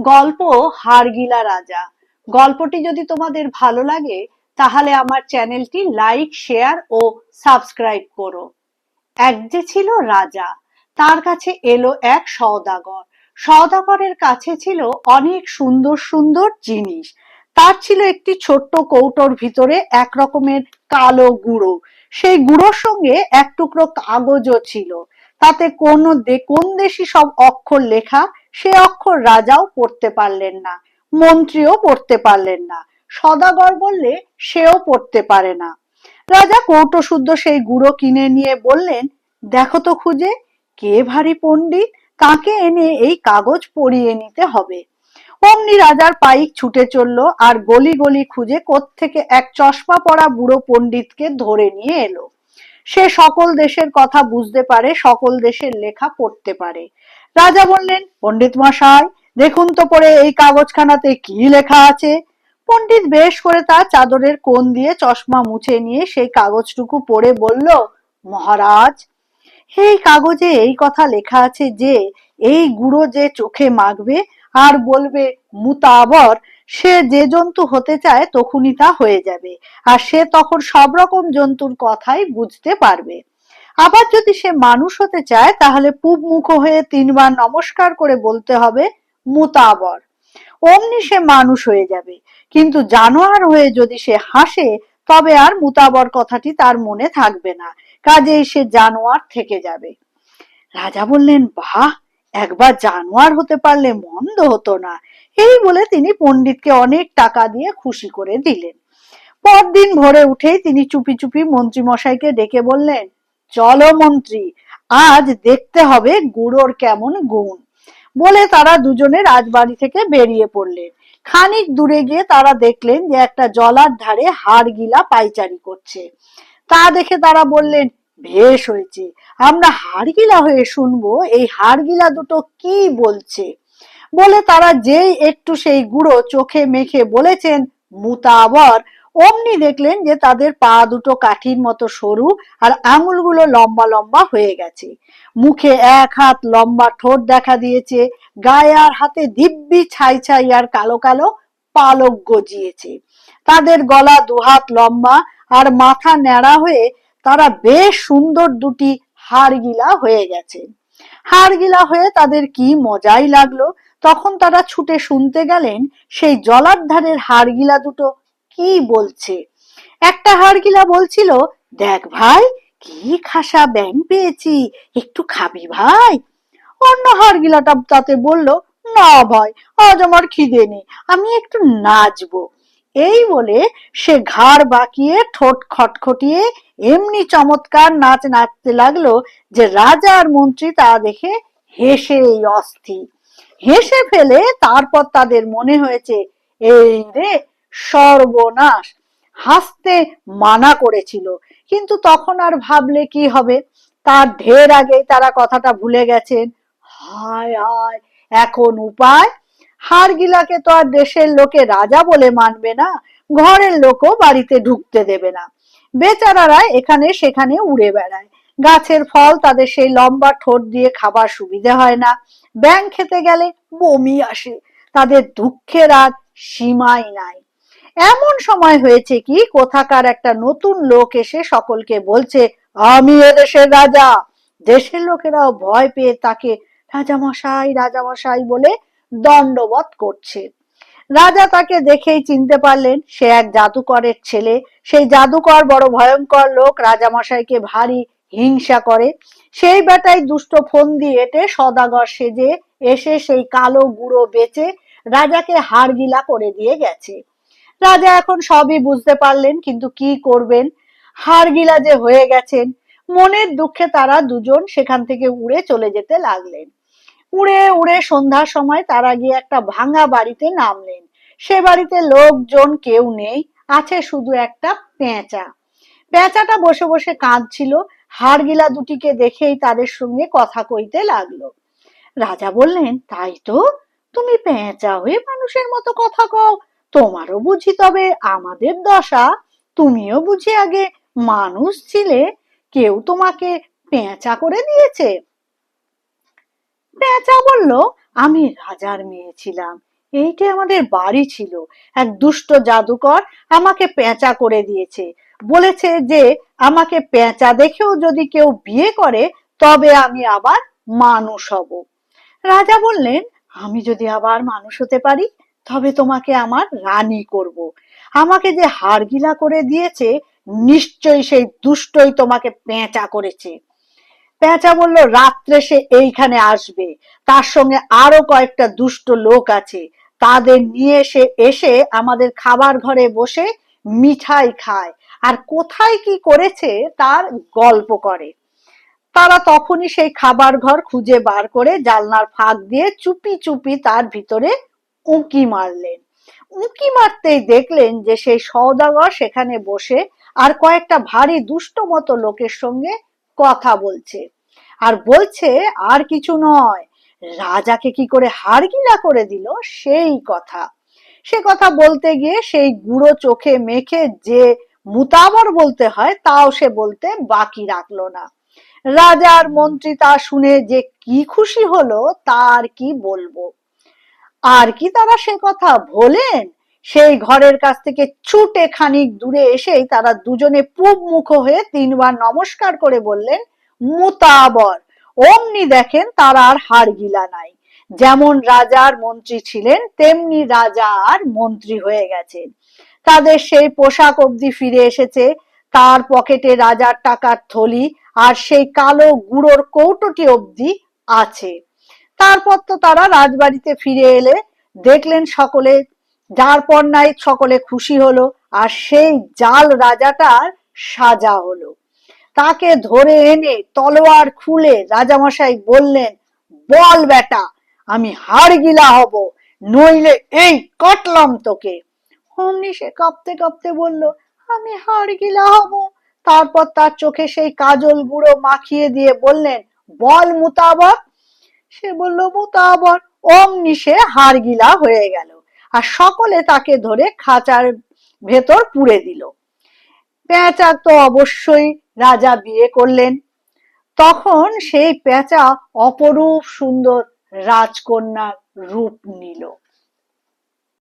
গল্প হাড়গিলা রাজা। গল্পটি যদি তোমাদের ভালো লাগে তাহলে আমার চ্যানেলটি লাইক, শেয়ার ও সাবস্ক্রাইব করো। এক যে ছিল রাজা, তার কাছে এলো এক সওদাগর। সওদাগরের কাছে ছিল অনেক সুন্দর সুন্দর জিনিস। তার ছিল একটি ছোট্ট কৌটোর ভিতরে এক রকমের কালো গুঁড়ো। সেই গুঁড়োর সঙ্গে এক টুকরো কাগজও ছিল। তাতে কোন দেশি সব অক্ষর লেখা, সে অক্ষর রাজাও পড়তে পারলেন না, মন্ত্রীও পড়তে পারলেন না। সওদাগর বললে সেও পড়তে পারে না। রাজা কৌটো শুদ্ধ সেই গুঁড়ো কিনে নিয়ে বললেন, দেখো তো খুঁজে, কে ভারী পণ্ডিত, তাকে এনে এই কাগজ পড়িয়ে নিতে হবে। অমনি রাজার পাইক ছুটে চললো আর গলি গলি খুঁজে কোত্থেকে এক চশমা পরা বুড়ো পণ্ডিতকে ধরে নিয়ে এলো। সে সকল দেশের কথা বুঝতে পারে, সকল দেশের লেখা পড়তে পারে। রাজা বললেন, পণ্ডিত মশাই, দেখুন তো পড়ে এই কাগজখানাতে কি লেখা আছে। পণ্ডিত বেশ করে তার চাদরের কোণ দিয়ে চশমা মুছে নিয়ে সেই কাগজটুকু পড়ে বলল, মহারাজ, এই কাগজে এই কথা লেখা আছে যে এই গুঁড়ো যে চোখে মাখবে আর বলবে মুতাবর, সে যে জন্তু হতে চায় তখনই তা হয়ে যাবে, আর সে তখন সব রকম জন্তুর কথাই বুঝতে পারবে। আবার যদি সে মানুষ হতে চায় তাহলে পূব মুখ হয়ে 3 বার নমস্কার করে বলতে হবে মুতাবর, অমনি সে মানুষ হয়ে যাবে। কিন্তু জানোয়ার হয়ে যদি সে হাসে তবে আর মুতাবর কথাটি তার মনে থাকবে না, কাজেই সে জানোয়ার থেকে যাবে। রাজা বললেন, বাহ, একবার জানোয়ার হতে পারলে মন্দ হতো না। এই বলে তিনি পণ্ডিতকে অনেক টাকা দিয়ে খুশি করে দিলেন। পরদিন ভোরে উঠেই তিনি চুপি চুপি মন্ত্রী মশাইকে ডেকে বললেন, চলো মন্ত্রী, আজ দেখতে হবে গুড়োর কেমন গুণ। বলে তারা দুজনে রাজবাড়ি থেকে বেরিয়ে পড়লেন। খানিক দূরে গিয়ে তারা দেখলেন যে একটা জলার ধারে হাড়গিলা পাইচারি করছে। তা দেখে তারা বললেন, বেশ হয়েছে, আমরা হাড়গিলা হয়ে শুনবো এই হাড়গিলা দুটো কি বলছে। বলে তারা যেই একটু সেই গুঁড়ো চোখে মেখে বলেছেন মুতাবর, অমনি দেখলেন যে তাদের পা দুটো কাঠির মতো সরু আর আঙুলগুলো লম্বা লম্বা হয়ে গেছে। মুখে 1 হাত লম্বা ঠোঁট দেখা দিয়েছে। গায়ে আর হাতে দিব্যি ছাই ছাই আর কালো কালো পালক গজিয়েছে। তাদের গলা 2 হাত লম্বা আর মাথা ন্যাড়া হয়ে তারা বেশ সুন্দর দুটি হাড়গিলা হয়ে গেছে। হাড়গিলা হয়ে তাদের কি মজাই লাগলো। তখন তারা ছুটে শুনতে গেলেন সেই জলার ধারের হাড়গিলা দুটো কি বলছে। একটা হাড়গিলা বলছিল, দেখ ভাই, কি খাসা ব্যাঙ পেয়েছি, একটু খাবি ভাই। অন্য হাড়গিলাটা তাতে বলল, না ভাই, আজ আমার খিদে নেই, আমি একটু নাচবো। এই বলে সে ঘাড় বাঁকিয়ে ঠোঁট খটখটিয়ে এমনি চমৎকার নাচ নাচতে লাগলো যে রাজা আর মন্ত্রী তা দেখে হেসেই অস্থির। হেসে ফেলে তারপর তাদের মনে হয়েছে, এই রে সর্বনাশ, হাসতে মানা করেছিল, কিন্তু তখন আর ভাবলে কি হবে, তার ঢের আগেই তারা কথাটা ভুলে গেছেন। হায় হায়, এখন উপায়। হাড়গিলাকে তো আর দেশের লোকে রাজা বলে মানবে না, ঘরের লোকও বাড়িতে ঢুকতে দেবে না। বেচারারা এখানে সেখানে উড়ে বেড়ায়। গাছের ফল তাদের সেই লম্বা ঠোঁট দিয়ে খাবার সুবিধে হয় না। ব্যাঙ খেতে গেলে বমি আসে। তাদের দুঃখের আর সীমাই নাই। এমন সময় হয়েছে কি, কোথাকার একটা নতুন লোক এসে সকলকে বলছে, আমি এদেশের রাজা। দেশের লোকেরাও ভয় পেয়ে তাকে রাজামশাই রাজামশাই বলে দণ্ডবৎ করছে। রাজা তাকে দেখেই চিনতে পারলেন সে এক জাদুকরের ছেলে। সেই জাদুকর বড় ভয়ঙ্কর লোক, রাজামশাইকে ভারী হিংসা করে। সেই বেটাই দুষ্ট ফন্দি এঁটে সদাগর সেজে এসে সেই কালো গুঁড়ো বেচে রাজাকে হাড়গিলা করে দিয়ে গেছে। রাজা এখন সবই বুঝতে পারলেন, কিন্তু কি করবেন, হাড়গিলা যে হয়ে গেছেন। মনের দুঃখে তারা দুজন সেখান থেকে উড়ে চলে যেতে লাগলেন। উড়ে উড়ে সন্ধ্যার সময় তারা গিয়ে একটা ভাঙা বাড়িতে নামলেন। সে বাড়িতে লোকজন কেউ নেই, আছে শুধু একটা পেঁচা। পেঁচাটা বসে বসে কাঁদছিল। হাড়গিলা দুটিকে দেখেই তাদের সঙ্গে কথা কইতে লাগলো। রাজা বললেন, তাই তো, তুমি পেঁচা হয়ে মানুষের মতো কথা কও, তোমারও বুঝি তবে আমাদের দশা। তুমিও বুঝি আগে মানুষ ছিলে, কেউ তোমাকে পেঁচা করে দিয়েছে? পেঁচা বলল, আমি রাজার মেয়ে ছিলাম, এইটা আমাদের বাড়ি ছিল, এক দুষ্ট জাদুকর আমাকে পেঁচা করে দিয়েছে, বলেছে যে আমাকে পেঁচা দেখেও যদি কেউ বিয়ে করে তবে আমি আবার মানুষ হব। রাজা বললেন, আমি যদি আবার মানুষ হতে পারি তবে তোমাকে আমার রানী করব। আমাকে যে হাড়গিলা করে দিয়েছে নিশ্চয়ই সেই দুষ্টই তোমাকে পেঁচা করেছে। পেঁচা বলল, রাত্রে সে এইখানে আসবে, তার সঙ্গে আরো কয়েকটা দুষ্ট লোক আছে, তাদের নিয়ে সে এসে আমাদের খাবার ঘরে বসে মিঠাই খায় আর কোথায় কি করেছে তার গল্প করে। তারা তখনই সেই খাবার ঘর খুঁজে বার করে জানলার ফাঁক দিয়ে চুপি চুপি তার ভিতরে উঁকি মারলেন। উঁকি মারতেই দেখলেন যে সেই সওদাগর সেখানে বসে আর কয়েকটা ভারী দুষ্ট মতো লোকের সঙ্গে কথা বলছে, আর বলছে আর কিছু নয়, রাজাকে কি করে হাড়গিলা করে দিল সেই কথা। সে কথা বলতে গিয়ে সেই গুঁড়ো চোখে মেখে যে মুতাবর বলতে হয় তাও সে বলতে বাকি রাখলো না। রাজার মন্ত্রী তা শুনে যে কি খুশি হলো তার কি বলবো। আর কি তারা সে কথা ভোলেন, সেই ঘরের কাছ থেকে ছুটে খানিক দূরে এসেই তারা দুজনে পূব মুখ হয়ে তিনবার নমস্কার করে বললেন, মুতাবর। অমনি দেখেন তারা আর হাড়গিলা নাই। যেমন রাজার মন্ত্রী ছিলেন তেমনি রাজা আর মন্ত্রী হয়ে গেছেন। তাদের সেই পোশাক অবধি ফিরে এসেছে, তার পকেটে রাজার টাকার থলি আর সেই কালো গুঁড়োর কৌটোটি অবধি আছে। তারপর তো তারা রাজবাড়িতে ফিরে এলে দেখলেন সকলে, যার পর নাই সকলে খুশি হলো, আর সেই জাল রাজাটার সাজা হলো। তাকে ধরে এনে তলোয়ার খুলে রাজামশাই বললেন, বল বেটা, আমি হাড়গিলা হব, নইলে এই কাটলাম তোকে। অমনি সে কাঁপতে কাঁপতে বলল, আমি হাড়গিলা হব। তারপর তার চোখে সেই কাজল গুঁড়ো মাখিয়ে দিয়ে বললেন, বল মুতাবর। সে বলল, মুতাবর। অমনি সে হাড়গিলা হয়ে গেল, আর সকলে তাকে ধরে খাঁচার ভেতর পুরে দিল। পেঁচা তো অবশ্যই রাজা বিয়ে করলেন। তখন সেই পেঁচা অপরূপ সুন্দর রাজকন্যার রূপ নিল।